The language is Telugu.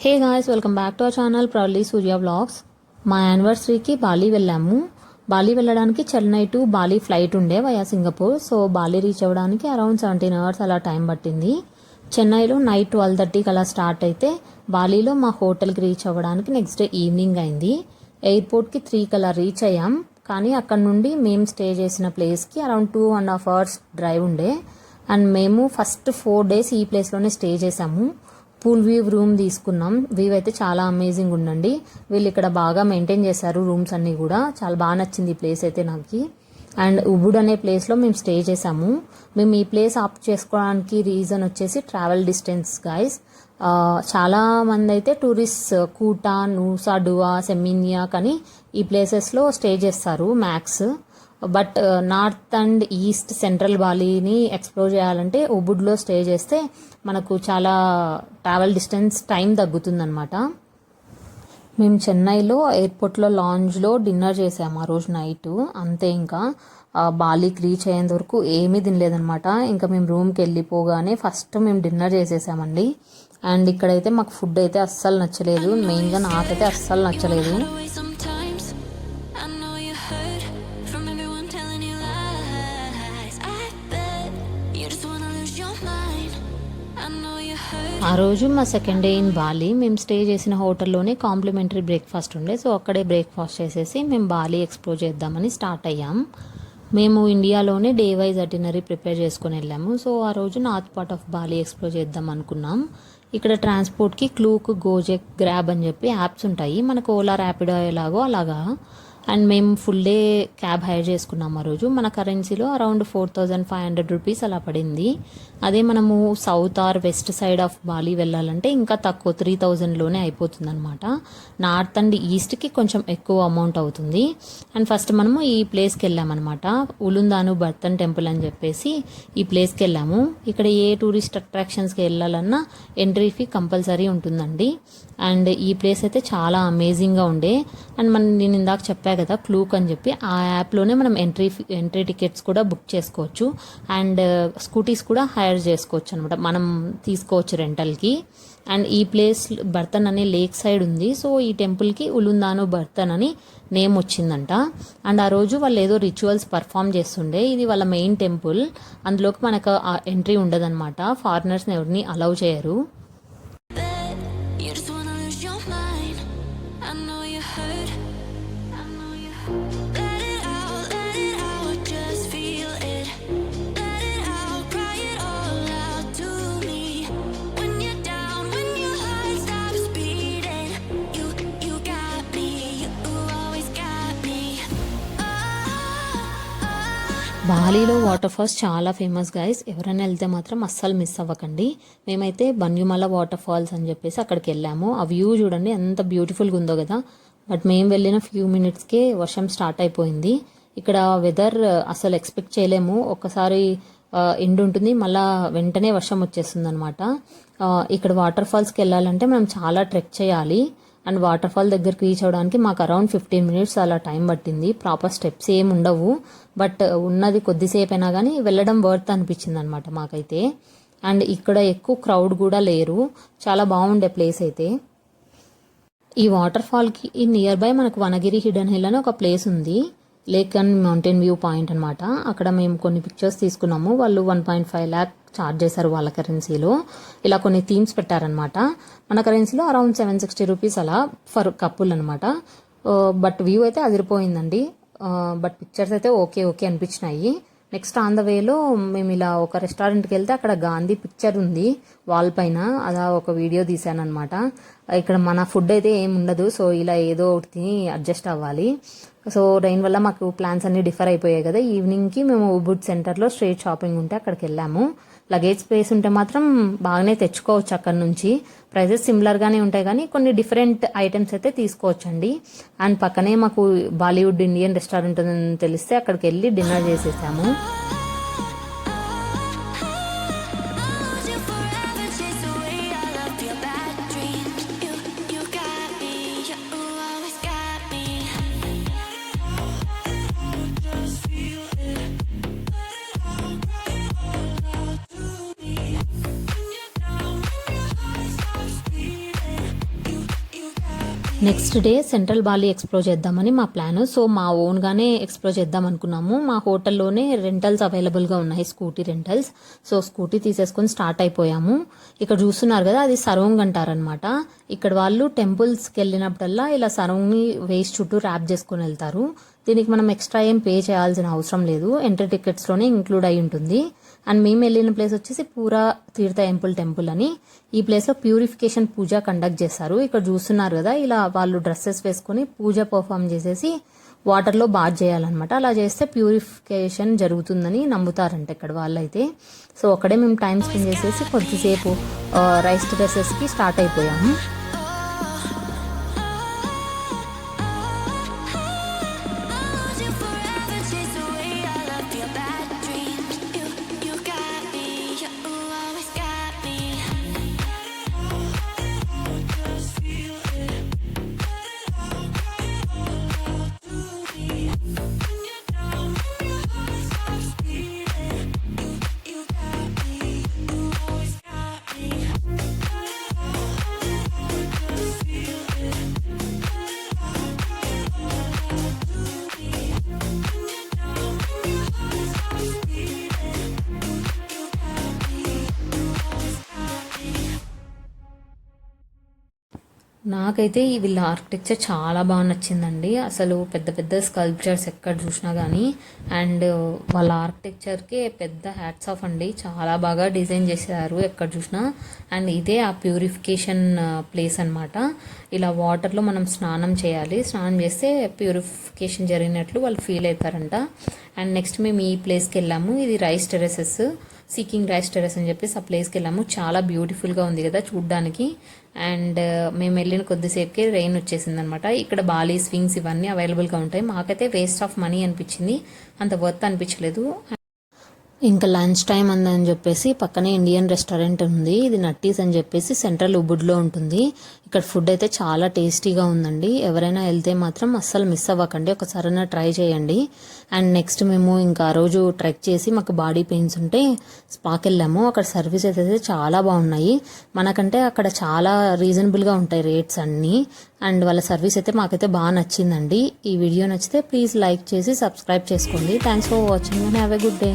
Hey guys, welcome back to our channel proudly Surya vlogs. మా యానివర్సరీకి బాలి వెళ్ళాము. బాలి వెళ్ళడానికి చెన్నై టు బాలి ఫ్లైట్ ఉండే via Singapore. So Bali reach అవ్వడానికి అరౌండ్ 17 hours అలా టైం పట్టింది. చెన్నైలో నైట్ 12:30కి అలా స్టార్ట్ అయితే బాలీలో మా హోటల్కి రీచ్ అవ్వడానికి నెక్స్ట్ డే ఈవినింగ్ అయింది. ఎయిర్పోర్ట్కి 3కి అలా రీచ్ అయ్యాం. కానీ అక్కడ నుండి మేము స్టే చేసిన ప్లేస్కి అరౌండ్ 2.5 hours డ్రైవ్ ఉండే. అండ్ మేము ఫస్ట్ 4 days ఈ ప్లేస్లోనే స్టే చేసాము. పూల్ వ్యూ రూమ్ తీసుకున్నాం. వ్యూ అయితే చాలా అమేజింగ్ ఉండండి. వీళ్ళు ఇక్కడ బాగా మెయింటైన్ చేశారు రూమ్స్ అన్నీ కూడా. చాలా బాగా నచ్చింది ఈ ప్లేస్ అయితే నాకు. అండ్ ఉబుడ్ అనే ప్లేస్లో మేము స్టే చేసాము. మేము ఈ ప్లేస్ ఆప్ట్ చేసుకోవడానికి రీజన్ వచ్చేసి ట్రావెల్ డిస్టెన్స్ గైస్. చాలా మంది అయితే టూరిస్ట్ కూటా, నూసా డువా, సెమినియా కానీ ఈ ప్లేసెస్లో స్టే చేస్తారు max. But north and east central బాలీని ఎక్స్ప్లోర్ చేయాలంటే ఉబుడ్లో స్టే చేస్తే మనకు చాలా ట్రావెల్ డిస్టెన్స్ టైం తగ్గుతుందన్నమాట. మేము చెన్నైలో ఎయిర్పోర్ట్లో లాంజ్లో డిన్నర్ చేసాము ఆ రోజు నైట్. అంతే, ఇంకా బాలీకి రీచ్ అయ్యేంత వరకు ఏమీ తినలేదనమాట. ఇంకా మేము రూమ్కి వెళ్ళిపోగానే ఫస్ట్ మేము డిన్నర్ చేసేసామండి. అండ్ ఇక్కడైతే మాకు ఫుడ్ అయితే అస్సలు నచ్చలేదు. మెయిన్గా నాకైతే అస్సలు నచ్చలేదు. ఆ రోజు మా సెకండ్ డే ఇన్ బాలి. మేము స్టే చేసిన హోటల్లోనే కాంప్లిమెంటరీ బ్రేక్ఫాస్ట్ ఉండే. సో అక్కడే బ్రేక్ఫాస్ట్ చేసేసి మేము బాలి ఎక్స్ప్లోర్ చేద్దామని స్టార్ట్ అయ్యాం. మేము ఇండియాలోనే డే వైజ్ అటినరీ ప్రిపేర్ చేసుకొని వెళ్ళాము. సో ఆ రోజు north part of Bali explore చేద్దాం అనుకున్నాం. ఇక్కడ ట్రాన్స్పోర్ట్కి క్లూక్, గోజెక్, గ్రాబ్ అని చెప్పి యాప్స్ ఉంటాయి. మనకు ఓలా, ర్యాపిడో ఎలాగో అలాగా. అండ్ మేము ఫుల్ డే క్యాబ్ హైర్ చేసుకున్నాం ఆ రోజు. మన కరెన్సీలో అరౌండ్ 4,500 రూపీస్ అలా పడింది. అదే మనము south or west side of Bali వెళ్ళాలంటే ఇంకా తక్కువ 3,000లోనే అయిపోతుంది అనమాట. నార్త్ అండ్ ఈస్ట్కి కొంచెం ఎక్కువ అమౌంట్ అవుతుంది. అండ్ ఫస్ట్ మనము ఈ ప్లేస్కి వెళ్ళామన్నమాట. ఉలుందాను బర్తన్ టెంపుల్ అని చెప్పేసి ఈ ప్లేస్కి వెళ్ళాము. ఇక్కడ ఏ టూరిస్ట్ అట్రాక్షన్స్కి వెళ్ళాలన్నా ఎంట్రీ ఫీ కంపల్సరీ ఉంటుందండి. అండ్ ఈ ప్లేస్ అయితే చాలా అమేజింగ్గా ఉండే. అండ్ నేను ఇందాక చెప్పా కదా క్లూక్ అని చెప్పి, ఆ యాప్లోనే మనం ఎంట్రీ టికెట్స్ కూడా బుక్ చేసుకోవచ్చు. అండ్ స్కూటీస్ కూడా హైర్ చేసుకోవచ్చు అనమాట, మనం తీసుకోవచ్చు రెంటల్కి. అండ్ ఈ ప్లేస్ బర్తన్ అనే లేక్ సైడ్ ఉంది. సో ఈ టెంపుల్కి ఉలుందాను బర్తన్ అని నేమ్ వచ్చిందంట. అండ్ ఆ రోజు వాళ్ళు ఏదో రిచువల్స్ పర్ఫామ్ చేస్తుండే. ఇది వాళ్ళ మెయిన్ టెంపుల్. అందులోకి మనకు ఎంట్రీ ఉండదన్నమాట. ఫారినర్స్ని ఎవరిని అలౌ చేయరు. బాలీలో వాటర్ ఫాల్స్ చాలా ఫేమస్ గైస్. ఎవరైనా వెళ్తే మాత్రం అస్సలు మిస్ అవ్వకండి. మేమైతే బన్యుమల వాటర్ ఫాల్స్ అని చెప్పేసి అక్కడికి వెళ్ళాము. ఆ వ్యూ చూడండి ఎంత బ్యూటిఫుల్గా ఉందో కదా. బట్ మేము వెళ్ళిన ఫ్యూ మినిట్స్కే వర్షం స్టార్ట్ అయిపోయింది. ఇక్కడ వెదర్ అసలు ఎక్స్పెక్ట్ చేయలేము. ఒక్కసారి ఎండ్ ఉంటుంది, మళ్ళీ వెంటనే వర్షం వచ్చేస్తుంది అనమాట. ఇక్కడ వాటర్ ఫాల్స్కి వెళ్ళాలంటే మనం చాలా ట్రెక్ చేయాలి. అండ్ వాటర్ ఫాల్ దగ్గరికి రీచ్ అవ్వడానికి మాకు అరౌండ్ 15 minutes అలా టైం పట్టింది. ప్రాపర్ స్టెప్స్ ఏమి ఉండవు, బట్ ఉన్నది కొద్దిసేపు అయినా కానీ వెళ్ళడం వర్త్ అనిపించింది అనమాట మాకైతే. అండ్ ఇక్కడ ఎక్కువ క్రౌడ్ కూడా లేరు. చాలా బాగుండే ప్లేస్ అయితే. ఈ వాటర్ ఫాల్కి నియర్ బై మనకు వనగిరి హిడెన్ హిల్ అని ఒక ప్లేస్ ఉంది. Lake and mountain view point అనమాట. అక్కడ మేము కొన్ని పిక్చర్స్ తీసుకున్నాము. వాళ్ళు 1.5 lakh ఛార్జ్ చేశారు వాళ్ళ కరెన్సీలో. ఇలా కొన్ని థీమ్స్ పెట్టారనమాట. మన కరెన్సీలో అరౌండ్ 760 రూపీస్ అలా ఫర్ కపుల్ అనమాట. బట్ వ్యూ అయితే అదిరిపోయిందండి. బట్ పిక్చర్స్ అయితే ఓకే అనిపించినాయి. నెక్స్ట్ ఆన్ ద వేలో మేము ఇలా ఒక రెస్టారెంట్కి వెళ్తే అక్కడ గాంధీ పిక్చర్ ఉంది వాల్ పైన. అలా ఒక వీడియో తీశాను అనమాట. ఇక్కడ మన ఫుడ్ అయితే ఏమి ఉండదు. సో ఇలా ఏదో ఒకటి తిని అడ్జస్ట్ అవ్వాలి. సో రెయిన్ వల్ల మాకు ప్లాన్స్ అన్నీ డిఫర్ అయిపోయాయి కదా. ఈవినింగ్కి మేము ఉబుడ్ సెంటర్లో స్ట్రీట్ షాపింగ్ ఉంటే అక్కడికి వెళ్ళాము. లగేజ్ స్పేస్ ఉంటే మాత్రం బాగానే తెచ్చుకోవచ్చు అక్కడ నుంచి. ప్రైజెస్ సిమిలర్గానే ఉంటాయి కానీ కొన్ని డిఫరెంట్ ఐటమ్స్ అయితే తీసుకోవచ్చండి. అండ్ పక్కనే మాకు బాలీవుడ్ ఇండియన్ రెస్టారెంట్ అని తెలిస్తే అక్కడికి వెళ్ళి డిన్నర్ చేసేసాము. Next day central Bali explore చేద్దామని మా ప్లాన్. సో మా ఓన్గానే ఎక్స్ప్లోర్ చేద్దాం అనుకున్నాము. మా హోటల్లోనే రెంటల్స్ అవైలబుల్గా ఉన్నాయి, స్కూటీ రెంటల్స్. సో స్కూటీ తీసేసుకొని స్టార్ట్ అయిపోయాము. ఇక్కడ చూస్తున్నారు కదా, అది సరౌంగ్ అంటారనమాట. ఇక్కడ వాళ్ళు టెంపుల్స్కి వెళ్ళినప్పుడల్లా ఇలా సరౌంగ్ని వేస్ట్ చుట్టూ ర్యాప్ చేసుకొని వెళ్తారు. దీనికి మనం ఎక్స్ట్రా ఏం పే చేయాల్సిన అవసరం లేదు, ఎంట్రీ టికెట్స్లోనే ఇంక్లూడ్ అయి ఉంటుంది. అండ్ మేము వెళ్ళిన ప్లేస్ వచ్చేసి పూరా తీర్థ టెంపుల్ అని. ఈ ప్లేస్లో ప్యూరిఫికేషన్ పూజ కండక్ట్ చేస్తారు. ఇక్కడ చూస్తున్నారు కదా, ఇలా వాళ్ళు డ్రెస్సెస్ వేసుకొని పూజ పర్ఫామ్ చేసేసి వాటర్లో బాత్ చేయాలన్నమాట. అలా చేస్తే ప్యూరిఫికేషన్ జరుగుతుందని నమ్ముతారంట ఇక్కడ వాళ్ళైతే. సో అక్కడే మేము టైం స్పెండ్ చేసేసి కొద్దిసేపు రైస్ టెర్రసెస్కి స్టార్ట్ అయిపోయాము. నాకైతే వీళ్ళ ఆర్కిటెక్చర్ చాలా బాగా నచ్చిందండి. అసలు పెద్ద పెద్ద స్కల్ప్చర్స్ ఎక్కడ చూసినా కానీ, అండ్ వాళ్ళ ఆర్కిటెక్చర్కే పెద్ద హ్యాట్స్ ఆఫ్ అండి. చాలా బాగా డిజైన్ చేశారు ఎక్కడ చూసినా. అండ్ ఇదే ఆ ప్యూరిఫికేషన్ ప్లేస్ అనమాట. ఇలా వాటర్లో మనం స్నానం చేయాలి, స్నానం చేస్తే ప్యూరిఫికేషన్ జరిగినట్లు వాళ్ళు ఫీల్ అవుతారంట. అండ్ నెక్స్ట్ మేము ఈ ప్లేస్కి వెళ్ళాము. ఇది రైస్ టెర్రసెస్, సీకింగ్ రైస్ టెర్రస్ అని చెప్పేసి ఆ ప్లేస్కి వెళ్ళాము. చాలా బ్యూటిఫుల్గా ఉంది కదా చూడ్డానికి. అండ్ మేము వెళ్ళిన కొద్దిసేపుకే రెయిన్ వచ్చేసింది అనమాట. ఇక్కడ బాలీ స్వింగ్స్ ఇవన్నీ అవైలబుల్గా ఉంటాయి. మాకైతే వేస్ట్ ఆఫ్ మనీ అనిపించింది, అంత వర్త్ అనిపించలేదు. ఇంకా లంచ్ టైం అందని చెప్పేసి పక్కనే ఇండియన్ రెస్టారెంట్ ఉంది. ఇది నట్టీస్ అని చెప్పేసి సెంట్రల్ ఉబుడ్లో ఉంటుంది. ఇక్కడ ఫుడ్ అయితే చాలా టేస్టీగా ఉందండి. ఎవరైనా వెళ్తే మాత్రం అస్సలు మిస్ అవ్వకండి, ఒకసారైనా ట్రై చేయండి. అండ్ నెక్స్ట్ మేము ఇంకా ఆ రోజు ట్రెక్ చేసి మాకు బాడీ పెయిన్స్ ఉంటే స్పాకి వెళ్ళాము. అక్కడ సర్వీసెస్ అయితే చాలా బాగున్నాయి. మనకంటే అక్కడ చాలా రీజనబుల్గా ఉంటాయి రేట్స్ అన్నీ. అండ్ వాళ్ళ సర్వీస్ అయితే మాకైతే బాగా నచ్చిందండి. ఈ వీడియో నచ్చితే ప్లీజ్ లైక్ చేసి సబ్స్క్రైబ్ చేసుకోండి. Thanks for watching and have a good day.